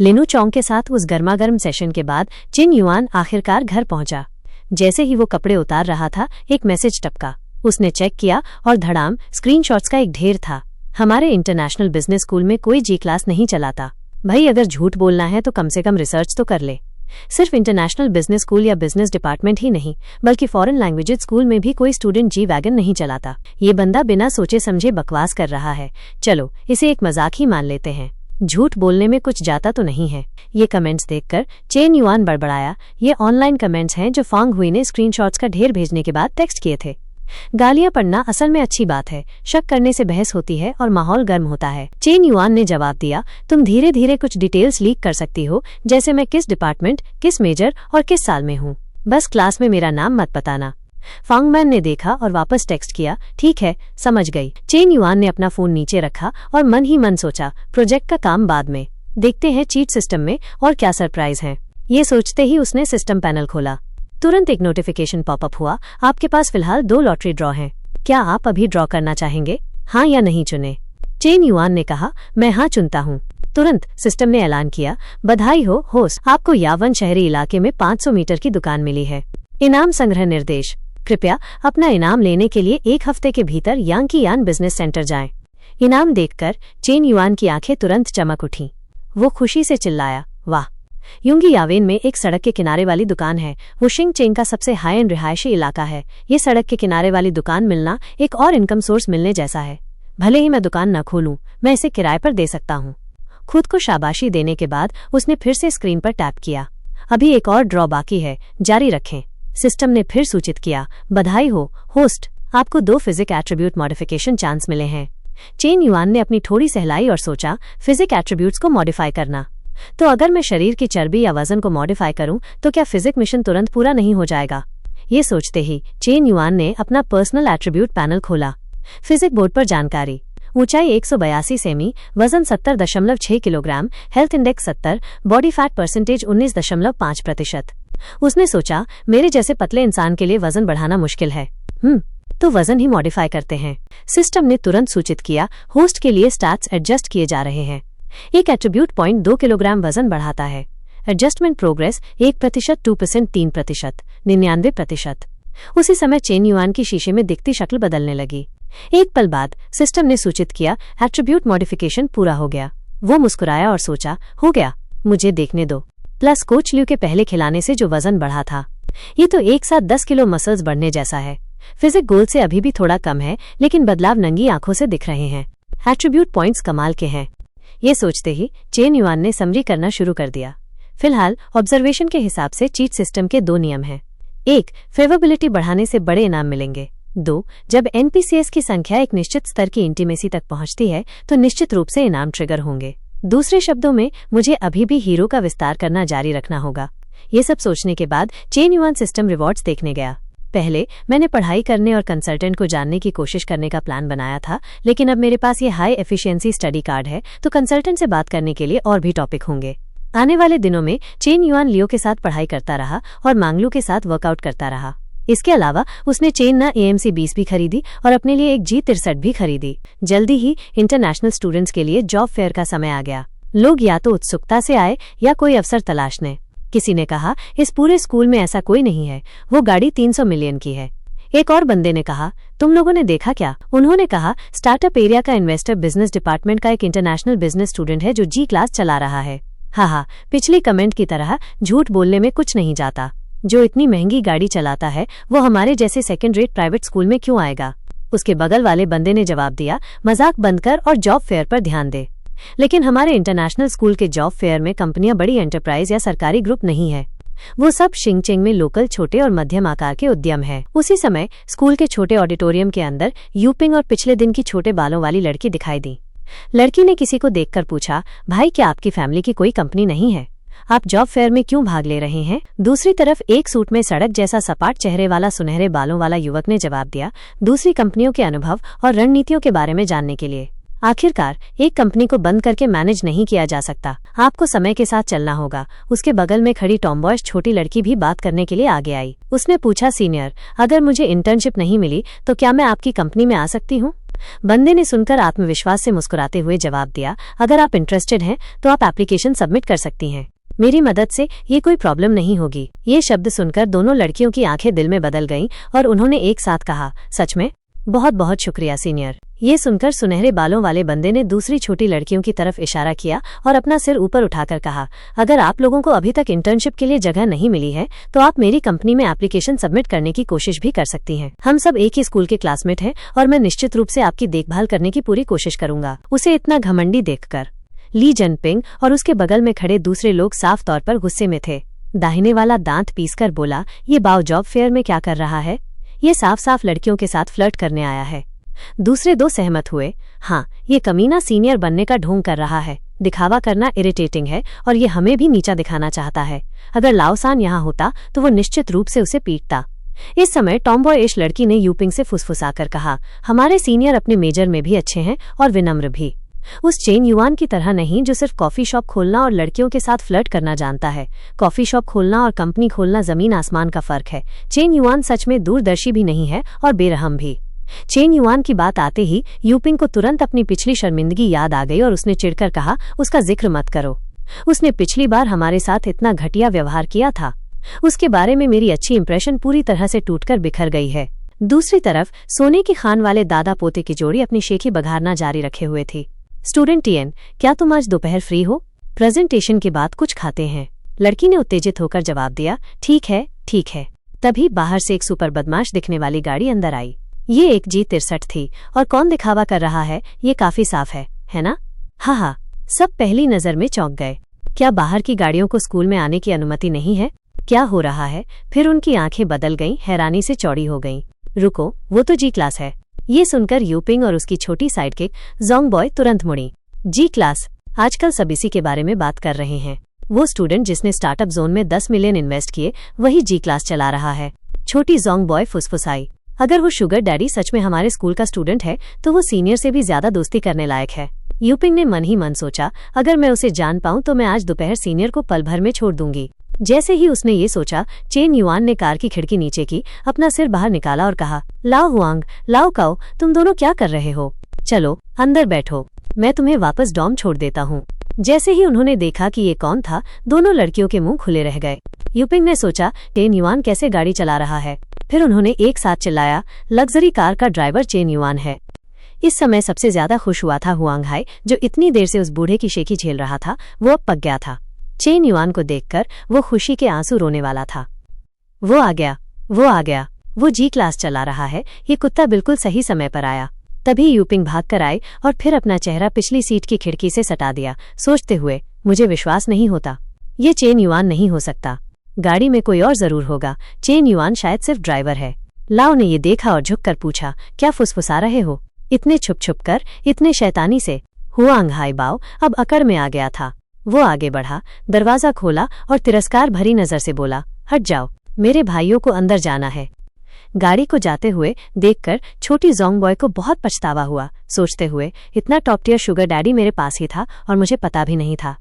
लिनु चौंग के साथ उस गर्मागर्म सेशन के बाद चिन युआन आखिरकार घर पहुंचा। जैसे ही वो कपड़े उतार रहा था, एक मैसेज टपका। उसने चेक किया और धड़ाम स्क्रीनशॉट्स का एक ढेर था। हमारे इंटरनेशनल बिजनेस स्कूल में कोई जी क्लास नहीं चलाता। भाई, अगर झूठ बोलना है तो कम से कम रिसर्च तो कर ले। सिर्फ इंटरनेशनल बिजनेस स्कूल या बिजनेस डिपार्टमेंट ही नहीं, बल्कि फॉरेन लैंग्वेजेस स्कूल में भी कोई स्टूडेंट जी वैगन नहीं चलाता। ये बंदा बिना सोचे समझे बकवास कर रहा है। चलो इसे एक मजाक ही मान लेते हैं। झूठ बोलने में कुछ जाता तो नहीं है। ये कमेंट्स देखकर चेन युआन बड़बड़ाया। ये ऑनलाइन कमेंट्स हैं जो फांग हुई ने स्क्रीनशॉट्स का ढेर भेजने के बाद टेक्स्ट किए थे। गालियां पढ़ना असल में अच्छी बात है। शक करने से बहस होती है और माहौल गर्म होता है। चेन युआन ने जवाब दिया, तुम धीरे धीरे कुछ डिटेल्स लीक कर सकती हो, जैसे मैं किस डिपार्टमेंट, किस मेजर और किस साल में हूँ। बस क्लास में मेरा नाम मत बताना। फांगमैन ने देखा और वापस टेक्स्ट किया, ठीक है, समझ गई। चेन युआन ने अपना फोन नीचे रखा और मन ही मन सोचा, प्रोजेक्ट का काम बाद में देखते हैं, चीट सिस्टम में और क्या सरप्राइज है। ये सोचते ही उसने सिस्टम पैनल खोला। तुरंत एक नोटिफिकेशन पॉपअप हुआ, आपके पास फिलहाल 2 लॉटरी ड्रॉ हैं। क्या आप अभी ड्रॉ करना चाहेंगे? हाँ या नहीं चुने। चेन युआन ने कहा, मैं हाँ चुनता हूँ। तुरंत सिस्टम ने ऐलान किया, बधाई हो होस्ट, आपको यावन शहरी इलाके में 500 मीटर की दुकान मिली है। इनाम संग्रह निर्देश, कृपया अपना इनाम लेने के लिए 1 हफ्ते के भीतर यांकीयान बिजनेस सेंटर जाएं। इनाम देखकर चेन युआन की आंखें तुरंत चमक उठीं। वो खुशी से चिल्लाया, वाह, युंगी यावेन में एक सड़क के किनारे वाली दुकान है। वो शिंग चेंग का सबसे हाई एंड रिहायशी इलाका है। ये सड़क के किनारे वाली दुकान मिलना एक और इनकम सोर्स मिलने जैसा है। भले ही मैं दुकान न खोलूं, मैं इसे किराए पर दे सकता हूँ। खुद को शाबाशी देने के बाद उसने फिर से स्क्रीन पर टैप किया। अभी एक और ड्रॉ बाकी है, जारी रखें। सिस्टम ने फिर सूचित किया, बधाई हो होस्ट, आपको 2 फिजिक एट्रीब्यूट मॉडिफिकेशन चांस मिले हैं। चेन युआन ने अपनी थोड़ी सहलाई और सोचा, फिजिक एट्रीब्यूट्स को मॉडिफाई करना, तो अगर मैं शरीर की चर्बी या वजन को मॉडिफाई करूं तो क्या फिजिक मिशन तुरंत पूरा नहीं हो जाएगा? ये सोचते ही चेन युआन ने अपना पर्सनल एट्रीब्यूट पैनल खोला। फिजिक बोर्ड पर जानकारी, ऊंचाई 182 सेमी, वजन 70.6 kilogram, health index 70, body fat percentage 19.5%। उसने सोचा, मेरे जैसे पतले इंसान के लिए वजन बढ़ाना मुश्किल है। तो वजन ही मॉडिफाई करते हैं। सिस्टम ने तुरंत सूचित किया, होस्ट के लिए स्टैट्स एडजस्ट किए जा रहे हैं। एक एट्रीब्यूट पॉइंट 2 किलोग्राम वजन बढ़ाता है। Adjustment progress 1%, 2%, 3%, 99%। उसी समय चेन युआन की शीशे में दिखती शक्ल बदलने लगी। एक पल बाद सिस्टम ने सूचित किया, एट्रीब्यूट मॉडिफिकेशन पूरा हो गया। वो मुस्कुराया और सोचा, हो गया, मुझे देखने दो। प्लस कोच ल्यू के पहले खिलाने से जो वजन बढ़ा था, ये तो एक साथ 10 किलो मसल्स बढ़ने जैसा है। फिजिक गोल से अभी भी थोड़ा कम है, लेकिन बदलाव नंगी आंखों से दिख रहे हैं। एट्रीब्यूट पॉइंट्स कमाल के हैं। ये सोचते ही चेन युआन ने समरी करना शुरू कर दिया। फिलहाल ऑब्जर्वेशन के हिसाब से चीट सिस्टम के 2 नियम हैं। 1, फेवरेबिलिटी बढ़ाने से बड़े इनाम मिलेंगे। 2, जब एनपीसीएस की संख्या एक निश्चित स्तर की इंटीमेसी तक पहुंचती है तो निश्चित रूप से इनाम ट्रिगर होंगे। दूसरे शब्दों में, मुझे अभी भी हीरो का विस्तार करना जारी रखना होगा। ये सब सोचने के बाद चेन युआन सिस्टम रिवॉर्ड्स देखने गया। पहले मैंने पढ़ाई करने और कंसल्टेंट को जानने की कोशिश करने का प्लान बनाया था, लेकिन अब मेरे पास ये हाई एफिशिएंसी स्टडी कार्ड है, तो कंसल्टेंट से बात करने के लिए और भी टॉपिक होंगे। आने वाले दिनों में चेन युआन लियो के साथ पढ़ाई करता रहा और मांगलू के साथ वर्कआउट करता रहा। इसके अलावा उसने चेन ना AMC 20 भी खरीदी और अपने लिए एक G63 भी खरीदी। जल्दी ही इंटरनेशनल स्टूडेंट्स के लिए जॉब फेयर का समय आ गया। लोग या तो उत्सुकता से आए या कोई अवसर तलाशने। किसी ने कहा, इस पूरे स्कूल में ऐसा कोई नहीं है, वो गाड़ी 300 मिलियन की है। एक और बंदे ने कहा, तुम लोगों ने देखा क्या? उन्होंने कहा, स्टार्टअप एरिया का इन्वेस्टर बिजनेस डिपार्टमेंट का एक इंटरनेशनल बिजनेस स्टूडेंट है जो G क्लास चला रहा है। हाँ, पिछली कमेंट की तरह झूठ बोलने में कुछ नहीं जाता। जो इतनी महंगी गाड़ी चलाता है वो हमारे जैसे सेकेंड रेट प्राइवेट स्कूल में क्यों आएगा? उसके बगल वाले बंदे ने जवाब दिया, मजाक बंद कर और जॉब फेयर पर ध्यान दे। लेकिन हमारे इंटरनेशनल स्कूल के जॉब फेयर में कंपनियां बड़ी एंटरप्राइज या सरकारी ग्रुप नहीं है। वो सब शिंगचेंग में लोकल छोटे और मध्यम आकार के उद्यम है। उसी समय स्कूल के छोटे ऑडिटोरियम के अंदर यूपिंग और पिछले दिन की छोटे बालों वाली लड़की दिखाई दी। लड़की ने किसी को देखकर पूछा, भाई क्या आपकी फैमिली की कोई कंपनी नहीं है? आप जॉब फेयर में क्यों भाग ले रहे हैं? दूसरी तरफ एक सूट में सड़क जैसा सपाट चेहरे वाला सुनहरे बालों वाला युवक ने जवाब दिया, दूसरी कंपनियों के अनुभव और रणनीतियों के बारे में जानने के लिए। आखिरकार एक कंपनी को बंद करके मैनेज नहीं किया जा सकता, आपको समय के साथ चलना होगा। उसके बगल में खड़ी टॉमबॉयज छोटी लड़की भी बात करने के लिए आगे आई। उसने पूछा, सीनियर, अगर मुझे इंटर्नशिप नहीं मिली तो क्या मैं आपकी कंपनी में आ सकती हूँ? बंदे ने सुनकर आत्मविश्वास से मुस्कुराते हुए जवाब दिया, अगर आप इंटरेस्टेड हैं तो आप एप्लीकेशन सबमिट कर सकती हैं। मेरी मदद से ये कोई प्रॉब्लम नहीं होगी। ये शब्द सुनकर दोनों लड़कियों की आंखें दिल में बदल गईं और उन्होंने एक साथ कहा, सच में? बहुत बहुत शुक्रिया सीनियर। ये सुनकर सुनहरे बालों वाले बंदे ने दूसरी छोटी लड़कियों की तरफ इशारा किया और अपना सिर ऊपर उठाकर कहा, अगर आप लोगों को अभी तक इंटर्नशिप के लिए जगह नहीं मिली है तो आप मेरी कंपनी में एप्लीकेशन सबमिट करने की कोशिश भी कर सकती हैं। हम सब एक ही स्कूल के क्लासमेट हैं और मैं निश्चित रूप से आपकी देखभाल करने की पूरी कोशिश करूंगा। उसे इतना घमंडी देखकर ली जनपिंग और उसके बगल में खड़े दूसरे लोग साफ तौर पर गुस्से में थे। दाहिने वाला दांत पीसकर बोला, ये बाव जॉब फेयर में क्या कर रहा है? ये साफ साफ लड़कियों के साथ फ्लर्ट करने आया है। दूसरे दो सहमत हुए, हाँ, ये कमीना सीनियर बनने का ढोंग कर रहा है। दिखावा करना इरिटेटिंग है और ये हमें भी नीचा दिखाना चाहता है। अगर लाओसान यहाँ होता तो वो निश्चित रूप से उसे पीटता। इस समय टॉमबॉयिश लड़की ने यूपिंग से फुसफुसाकर कहा, हमारे सीनियर अपने मेजर में भी अच्छे हैं और विनम्र भी। उस चेन युआन की तरह नहीं जो सिर्फ कॉफी शॉप खोलना और लड़कियों के साथ फ्लर्ट करना जानता है। कॉफी शॉप खोलना और कंपनी खोलना जमीन आसमान का फर्क है। चेन युआन सच में दूरदर्शी भी नहीं है और बेरहम भी। चेन युआन की बात आते ही यूपिंग को तुरंत अपनी पिछली शर्मिंदगी याद आ गई और उसने चिढ़कर कहा, उसका जिक्र मत करो। उसने पिछली बार हमारे साथ इतना घटिया व्यवहार किया था। उसके बारे में मेरी अच्छी इंप्रेशन पूरी तरह से टूटकर बिखर गई है। दूसरी तरफ सोने की खान वाले दादा पोते की जोड़ी अपनी शेखी बघारना जारी रखे हुए थी। स्टूडेंट टीएन, क्या तुम आज दोपहर फ्री हो? प्रेजेंटेशन के बाद कुछ खाते हैं। लड़की ने उत्तेजित होकर जवाब दिया, ठीक है ठीक है। तभी बाहर से एक सुपर बदमाश दिखने वाली गाड़ी अंदर आई। ये एक G63 थी और कौन दिखावा कर रहा है ये काफी साफ है ना? हाँ, सब पहली नजर में चौंक गए। क्या बाहर की गाड़ियों को स्कूल में आने की अनुमति नहीं है? क्या हो रहा है? फिर उनकी आंखें बदल गईं, हैरानी से चौड़ी हो गईं। रुको, वो तो G क्लास है। ये सुनकर यूपिंग और उसकी छोटी साइडकिक जोंग बॉय तुरंत मुड़ी। G क्लास, आजकल सब इसी के बारे में बात कर रहे हैं। वो स्टूडेंट जिसने स्टार्टअप जोन में 10 मिलियन इन्वेस्ट किए वही G क्लास चला रहा है। छोटी जोंग बॉय फुसफुसाई, अगर वो शुगर डैडी सच में हमारे स्कूल का स्टूडेंट है तो वो सीनियर से भी ज्यादा दोस्ती करने लायक है। यूपिंग ने मन ही मन सोचा, अगर मैं उसे जान पाऊं तो मैं आज दोपहर सीनियर को पल भर में छोड़ दूंगी। जैसे ही उसने ये सोचा, चेन युआन ने कार की खिड़की नीचे की, अपना सिर बाहर निकाला और कहा, लाओ हुआंग, लाओ काओ, तुम दोनों क्या कर रहे हो? चलो अंदर बैठो, मैं तुम्हें वापस डॉम छोड़ देता हूँ। जैसे ही उन्होंने देखा कि ये कौन था, दोनों लड़कियों के मुंह खुले रह गए। यूपिंग ने सोचा, चेन युआन कैसे गाड़ी चला रहा है? फिर उन्होंने एक साथ चिल्लाया, लग्जरी कार का ड्राइवर चेन युआन है। इस समय सबसे ज्यादा खुश हुआ था हुआंग हाई, जो इतनी देर से उस बूढ़े की शेखी झेल रहा था। वो अब पक गया था। चेन युआन को देखकर वो खुशी के आंसू रोने वाला था। वो आ गया, वो आ गया, वो G क्लास चला रहा है। ये कुत्ता बिल्कुल सही समय पर आया। तभी यूपिंग भाग कर आई और फिर अपना चेहरा पिछली सीट की खिड़की से सटा दिया, सोचते हुए, मुझे विश्वास नहीं होता, ये चेन युआन नहीं हो सकता। गाड़ी में कोई और जरूर होगा। चेन युआन शायद सिर्फ ड्राइवर है। लाओ ने ये देखा और झुककर पूछा, क्या फुसफुसा रहे हो? इतने छुप छुप कर, इतने शैतानी से? हुआंग हाई बाओ अब अकड़ में आ गया था। वो आगे बढ़ा, दरवाजा खोला और तिरस्कार भरी नजर से बोला, हट जाओ, मेरे भाइयों को अंदर जाना है। गाड़ी को जाते हुए देखकर छोटी जोंग बॉय को बहुत पछतावा हुआ, सोचते हुए, इतना टॉप टियर शुगर डैडी मेरे पास ही था और मुझे पता भी नहीं था।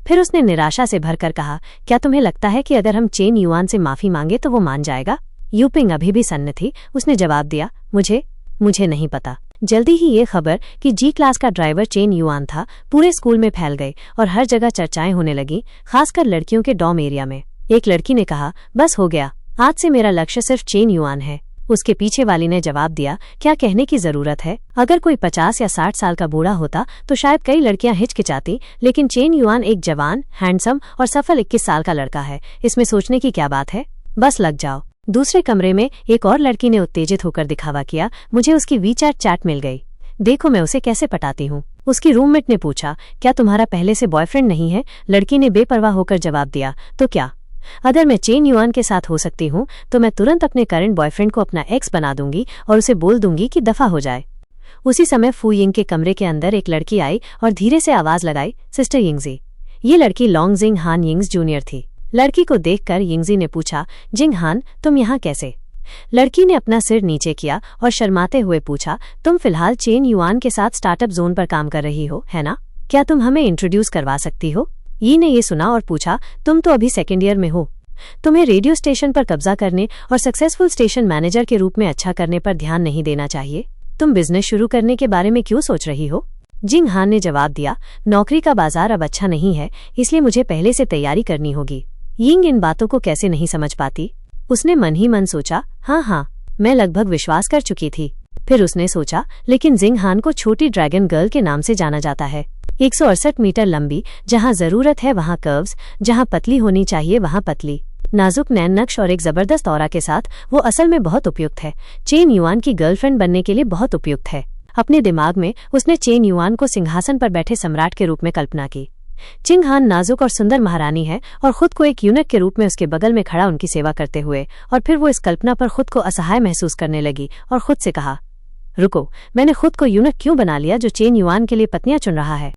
फिर उसने निराशा से भरकर कहा, क्या तुम्हें लगता है कि अगर हम चेन युआन से माफी मांगे तो वो मान जाएगा? यूपिंग अभी भी सन्न थी। उसने जवाब दिया, मुझे नहीं पता। जल्दी ही ये खबर कि G क्लास का ड्राइवर चेन युआन था पूरे स्कूल में फैल गई और हर जगह चर्चाएं होने लगी, खासकर लड़कियों के डॉम एरिया में। एक लड़की ने कहा, बस हो गया, आज से मेरा लक्ष्य सिर्फ चेन युआन है। उसके पीछे वाली ने जवाब दिया, क्या कहने की जरूरत है? अगर कोई 50 या 60 साल का बूढ़ा होता तो शायद कई लड़कियां हिचकिचाती, लेकिन चेन युआन एक जवान, हैंडसम और सफल 21 साल का लड़का है। इसमें सोचने की क्या बात है? बस लग जाओ। दूसरे कमरे में एक और लड़की ने उत्तेजित होकर दिखावा किया, मुझे उसकी वीचैट चैट मिल गई, देखो मैं उसे कैसे पटाती हूँ। उसकी रूममेट ने पूछा, क्या तुम्हारा पहले से बॉयफ्रेंड नहीं है? लड़की ने बेपरवाह होकर जवाब दिया, तो क्या? अगर मैं चेन युआन के साथ हो सकती हूँ तो मैं तुरंत अपने करंट बॉयफ्रेंड को अपना एक्स बना दूंगी और उसे बोल दूंगी कि दफा हो जाए। उसी समय फू यिंग के कमरे के अंदर एक लड़की आई और धीरे से आवाज लगाई, सिस्टर यिंगजी। ये लड़की लॉन्ग जिंग हान यिंग्स जूनियर थी। लड़की को देखकर यिंगजी ने पूछा, जिंग हान, तुम यहाँ कैसे? लड़की ने अपना सिर नीचे किया और शर्माते हुए पूछा, तुम फिलहाल चेन युआन के साथ स्टार्टअप जोन पर काम कर रही हो, है ना? क्या तुम हमें इंट्रोड्यूस करवा सकती हो? यी ने ये सुना और पूछा, तुम तो अभी सेकेंड ईयर में हो, तुम्हें रेडियो स्टेशन पर कब्जा करने और सक्सेसफुल स्टेशन मैनेजर के रूप में अच्छा करने पर ध्यान नहीं देना चाहिए। तुम बिजनेस शुरू करने के बारे में क्यों सोच रही हो? जिंग हान ने जवाब दिया, नौकरी का बाजार अब अच्छा नहीं है, इसलिए मुझे पहले से तैयारी करनी होगी। यिंग इन बातों को कैसे नहीं समझ पाती? उसने मन ही मन सोचा, हाँ, मैं लगभग विश्वास कर चुकी थी। फिर उसने सोचा, लेकिन जिंग हान को छोटी ड्रैगन गर्ल के नाम से जाना जाता है। 168 मीटर लंबी, जहाँ जरूरत है वहाँ कर्व्स, जहाँ पतली होनी चाहिए वहाँ पतली, नाजुक नैन नक्श और एक जबरदस्त ऑरा के साथ वो असल में बहुत उपयुक्त है। चेन युआन की गर्लफ्रेंड बनने के लिए बहुत उपयुक्त है। अपने दिमाग में उसने चेन युआन को सिंहासन पर बैठे सम्राट के रूप में कल्पना की। जिंग हान नाजुक और सुंदर महारानी है और खुद को एक यूनिक के रूप में उसके बगल में खड़ा उनकी सेवा करते हुए, और फिर वो इस कल्पना पर खुद को असहाय महसूस करने लगी और खुद से कहा, रुको, मैंने खुद को यूनिक क्यों बना लिया जो चेन युआन के लिए पत्नियां चुन रहा है।